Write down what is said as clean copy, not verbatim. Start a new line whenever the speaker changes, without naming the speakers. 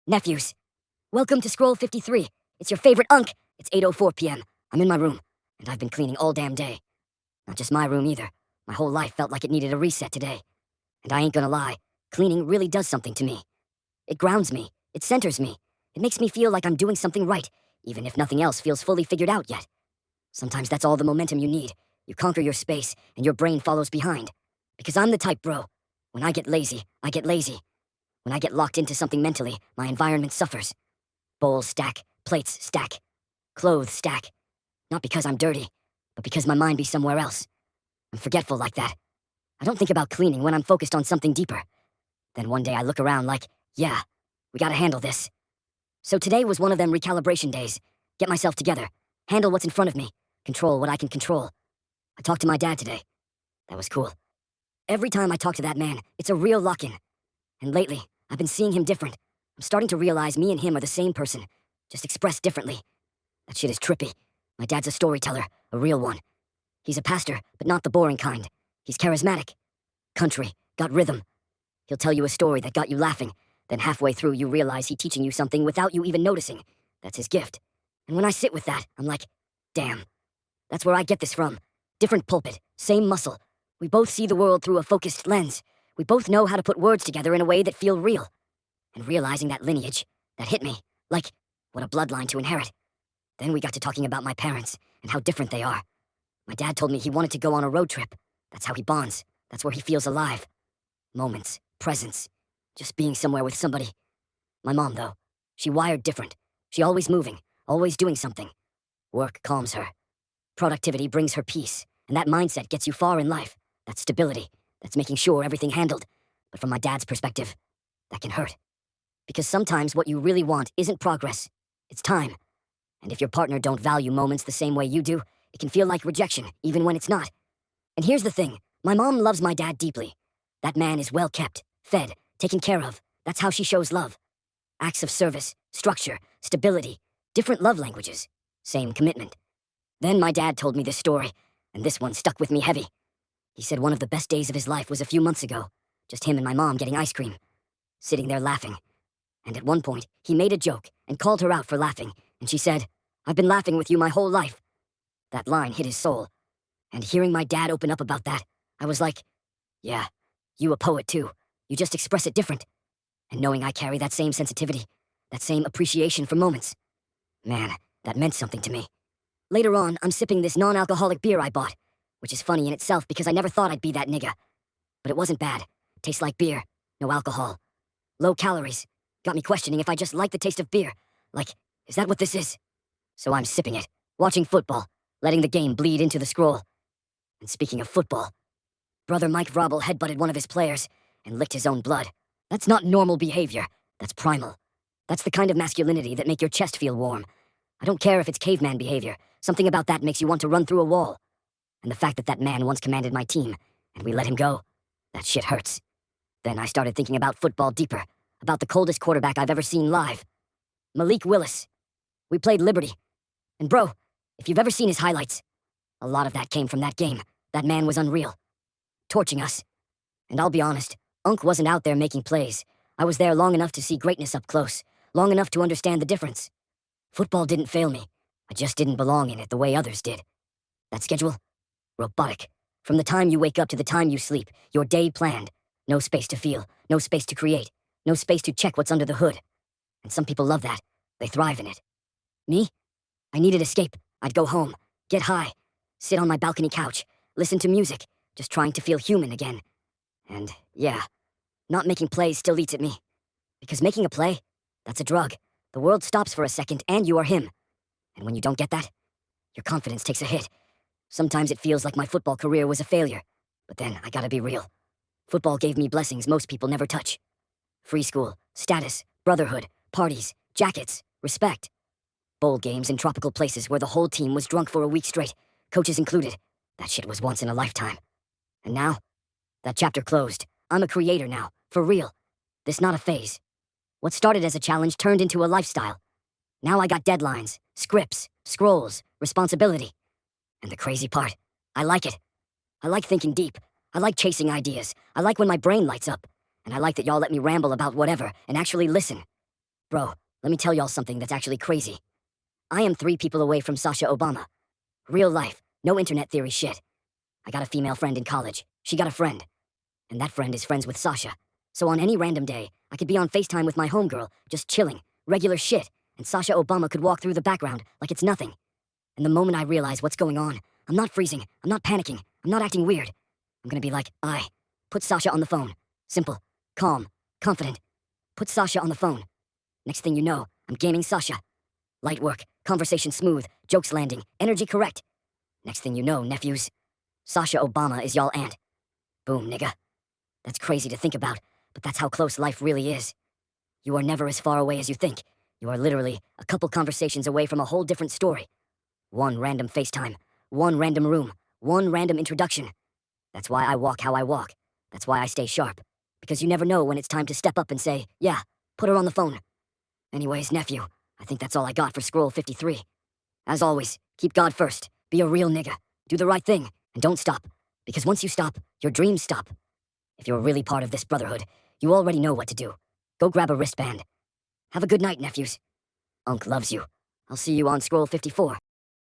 Nephews, welcome to Scroll 53. It's your favorite unk. It's 8:04 p.m. I'm in my room, and I've been cleaning all damn day. Not just my room either. My whole life felt like it needed a reset today. And I ain't gonna lie, cleaning really does something to me. It grounds me. It centers me. It makes me feel like I'm doing something right, even if nothing else feels fully figured out yet. Sometimes that's all the momentum you need. You conquer your space, and your brain follows behind. Because I'm the type, bro. When I get lazy, I get lazy. When I get locked into something mentally, my environment suffers. Bowls stack, plates stack, clothes stack. Not because I'm dirty, but because my mind be somewhere else. I'm forgetful like that. I don't think about cleaning when I'm focused on something deeper. Then one day I look around like, yeah, we gotta handle this. So today was one of them recalibration days. Get myself together, handle what's in front of me, control what I can control. I talked to my dad today. That was cool. Every time I talk to that man, it's a real lock-in. And lately, I've been seeing him different. I'm starting to realize me and him are the same person, just expressed differently. That shit is trippy. My dad's a storyteller, a real one. He's a pastor, but not the boring kind. He's charismatic. Country, got rhythm. He'll tell you a story that got you laughing, then halfway through you realize he's teaching you something without you even noticing. That's his gift. And when I sit with that, I'm like, damn. That's where I get this from. Different pulpit, same muscle. We both see the world through a focused lens. We both know how to put words together in a way that feel real. And realizing that lineage, that hit me. Like, what a bloodline to inherit. Then we got to talking about my parents, and how different they are. My dad told me he wanted to go on a road trip. That's how he bonds. That's where he feels alive. Moments, presence, just being somewhere with somebody. My mom, though, she wired different. She always moving, always doing something. Work calms her. Productivity brings her peace, and that mindset gets you far in life. That's stability. That's making sure everything handled. But from my dad's perspective, that can hurt. Because sometimes what you really want isn't progress. It's time. And if your partner don't value moments the same way you do, it can feel like rejection, even when it's not. And here's the thing. My mom loves my dad deeply. That man is well kept, fed, taken care of. That's how she shows love. Acts of service, structure, stability, different love languages, same commitment. Then my dad told me this story, and this one stuck with me heavy. He said one of the best days of his life was a few months ago. Just him and my mom getting ice cream. Sitting there laughing. And at one point, he made a joke and called her out for laughing, and she said, "I've been laughing with you my whole life." That line hit his soul. And hearing my dad open up about that, I was like, yeah, you a poet too. You just express it different. And knowing I carry that same sensitivity, that same appreciation for moments, man, that meant something to me. Later on, I'm sipping this non-alcoholic beer I bought, which is funny in itself because I never thought I'd be that nigga. But it wasn't bad. Tastes like beer. No alcohol. Low calories. Got me questioning if I just like the taste of beer. Like, is that what this is? So I'm sipping it, watching football, letting the game bleed into the scroll. And speaking of football, brother Mike Vrabel headbutted one of his players and licked his own blood. That's not normal behavior. That's primal. That's the kind of masculinity that make your chest feel warm. I don't care if it's caveman behavior. Something about that makes you want to run through a wall. And the fact that that man once commanded my team, and we let him go, that shit hurts. Then I started thinking about football deeper, about the coldest quarterback I've ever seen live. Malik Willis. We played Liberty. And bro, if you've ever seen his highlights, a lot of that came from that game. That man was unreal. Torching us. And I'll be honest, Unc wasn't out there making plays. I was there long enough to see greatness up close, long enough to understand the difference. Football didn't fail me. I just didn't belong in it the way others did. That schedule? Robotic. From the time you wake up to the time you sleep, your day planned. No space to feel, no space to create, no space to check what's under the hood. And some people love that. They thrive in it. Me? I needed escape. I'd go home, get high, sit on my balcony couch, listen to music, just trying to feel human again. And yeah, not making plays still eats at me. Because making a play, that's a drug. The world stops for a second and you are him. And when you don't get that, your confidence takes a hit. Sometimes it feels like my football career was a failure. But then I gotta be real. Football gave me blessings most people never touch. Free school, status, brotherhood, parties, jackets, respect. Bowl games in tropical places where the whole team was drunk for a week straight, coaches included. That shit was once in a lifetime. And now, that chapter closed. I'm a creator now, for real. This not a phase. What started as a challenge turned into a lifestyle. Now I got deadlines, scripts, scrolls, responsibility. And the crazy part, I like it. I like thinking deep. I like chasing ideas. I like when my brain lights up. And I like that y'all let me ramble about whatever and actually listen. Bro, let me tell y'all something that's actually crazy. I am 3 people away from Sasha Obama. Real life, no internet theory shit. I got a female friend in college. She got a friend. And that friend is friends with Sasha. So on any random day, I could be on FaceTime with my homegirl, just chilling, regular shit, and Sasha Obama could walk through the background like it's nothing. And the moment I realize what's going on, I'm not freezing, I'm not panicking, I'm not acting weird. I'm gonna be like, put Sasha on the phone. Simple, calm, confident. Put Sasha on the phone. Next thing you know, I'm gaming Sasha. Light work, conversation smooth, jokes landing, energy correct. Next thing you know, nephews, Sasha Obama is y'all aunt. Boom, nigga. That's crazy to think about, but that's how close life really is. You are never as far away as you think. You are literally a couple conversations away from a whole different story. One random FaceTime, one random room, one random introduction. That's why I walk how I walk. That's why I stay sharp. Because you never know when it's time to step up and say, yeah, put her on the phone. Anyways, nephew, I think that's all I got for Scroll 53. As always, keep God first. Be a real nigga. Do the right thing, and don't stop. Because once you stop, your dreams stop. If you're really part of this brotherhood, you already know what to do. Go grab a wristband. Have a good night, nephews. Unc loves you. I'll see you on Scroll 54.